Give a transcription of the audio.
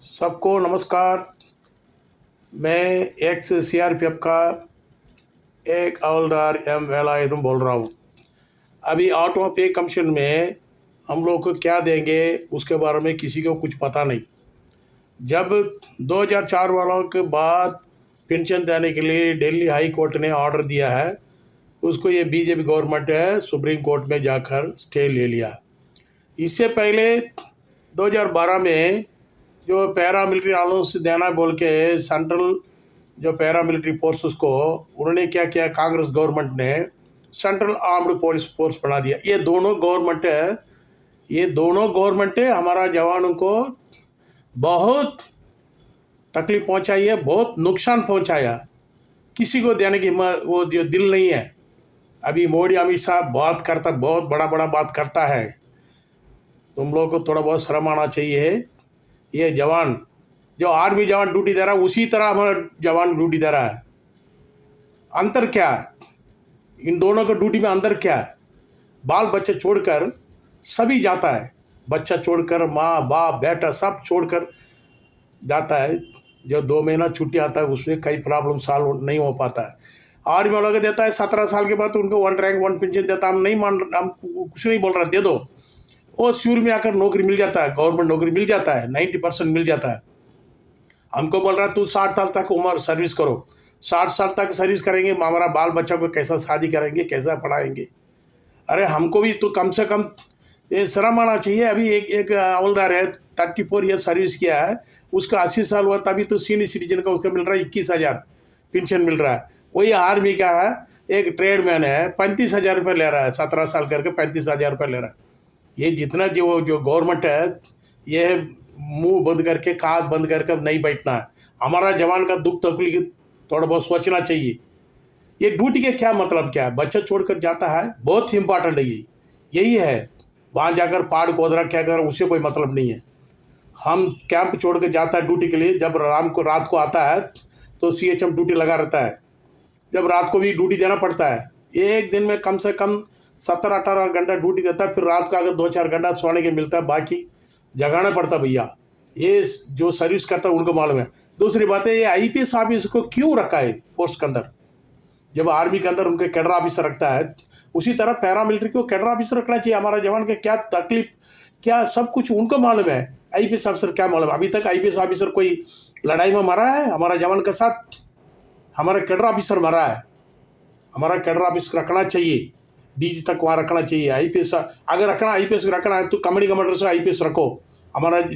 सबको नमस्कार। मैं एक्स सीआरपीएफ का एक हवलदार एम वेलायुधम बोल रहा हूँ। अभी ऑटो पे कमीशन में हम लोग को क्या देंगे उसके बारे में किसी को कुछ पता नहीं। जब 2004 वालों के बाद पेंशन देने के लिए दिल्ली हाई कोर्ट ने ऑर्डर दिया है, उसको ये बीजेपी गवर्नमेंट है सुप्रीम कोर्ट में जाकर स्टे ले लिया। इससे पहले 2012 में जो पैरामिलिट्री अलाउंस देना बोल के सेंट्रल जो पैरामिलिट्री फोर्सेस को उन्होंने क्या किया, कांग्रेस गवर्नमेंट ने सेंट्रल आर्म्ड पुलिस फोर्स बना दिया। ये दोनों गवर्नमेंट हमारा जवानों को बहुत तकलीफ पहुंचाई है, बहुत नुकसान पहुंचाया। किसी को देने की वो जो दिल नहीं है। अभी मोदी अमित शाह बहुत बड़ा बात करता है। तुम लोग को थोड़ा बहुत शर्म आना चाहिए। ये जवान जो आर्मी जवान ड्यूटी दे रहा है उसी तरह हमारा जवान ड्यूटी दे रहा है। अंतर क्या है इन दोनों के ड्यूटी में? अंतर क्या है? बाल बच्चे छोड़कर सभी जाता है, बच्चा छोड़कर माँ बाप बेटा सब छोड़कर जाता है। जो 2 महीना छुट्टी आता है उसमें कई प्रॉब्लम सॉल्व नहीं हो पाता है। आर्मी वालों को देता है 17 साल के बाद तो उनको 1 रैंक 1 पेंशन देता है। हम कुछ नहीं बोल रहा, दे दो। वो शुरू में आकर नौकरी मिल जाता है, गवर्नमेंट नौकरी मिल जाता है, 90% मिल जाता है। हमको बोल रहा है तू 60 साल तक उम्र सर्विस करो। 60 साल तक सर्विस करेंगे, हमारा बाल बच्चा को कैसा शादी करेंगे, कैसा पढ़ाएंगे? अरे हमको भी तो कम से कम ये शर्म आना चाहिए। अभी एक हवलदार है 34 ईयर सर्विस किया है, उसका 80 साल हुआ तभी तो सीनियर सिटीजन का उसका मिल रहा है 21,000 पेंशन मिल रहा है। वही आर्मी का है, एक ट्रेडमैन है 35,000 रुपये ले रहा है, 17 साल करके 35,000 रुपये ले रहा है। ये जितना जो गवर्नमेंट है ये मुंह बंद करके कान बंद करके नहीं बैठना है। हमारा जवान का दुख तकलीफ थोड़ा बहुत सोचना चाहिए। ये ड्यूटी के क्या मतलब क्या है? बच्चा छोड़कर जाता है, बहुत इंपॉर्टेंट है। यही है, वहाँ जाकर पहाड़ खोदना क्या कर उससे कोई मतलब नहीं है। हम कैंप छोड़ कर जाता है ड्यूटी के लिए, जब रात को आता है तो सीएचएम ड्यूटी लगा रहता है, जब रात को भी ड्यूटी देना पड़ता है। एक दिन में कम से कम 17-18 घंटा ड्यूटी देता है, फिर रात को अगर 2-4 घंटा सोने के मिलता है, बाकी जगाना पड़ता भैया। ये जो सर्विस करता है उनको मालूम है। दूसरी बात है, ये आईपीएस ऑफिस को क्यों रखा है पोस्ट के अंदर? जब आर्मी के अंदर उनके कैडर ऑफिसर रखता है, उसी तरह पैरामिलिट्री को कैडर ऑफिसर रखना चाहिए। हमारा जवान के क्या तकलीफ क्या सब कुछ उनको मालूम है। आईपीएस ऑफिसर क्या मालूम? अभी तक आईपीएस ऑफिसर कोई लड़ाई में मरा है हमारा जवान के साथ? हमारा कैडर ऑफिसर मरा है। हमारा कैडर ऑफिस रखना चाहिए, डीजी तक वहाँ रखना चाहिए। आईपीएस अगर आईपीएस रखना है तो कम्युनिटी कमांडर से आईपीएस रखो। हमारा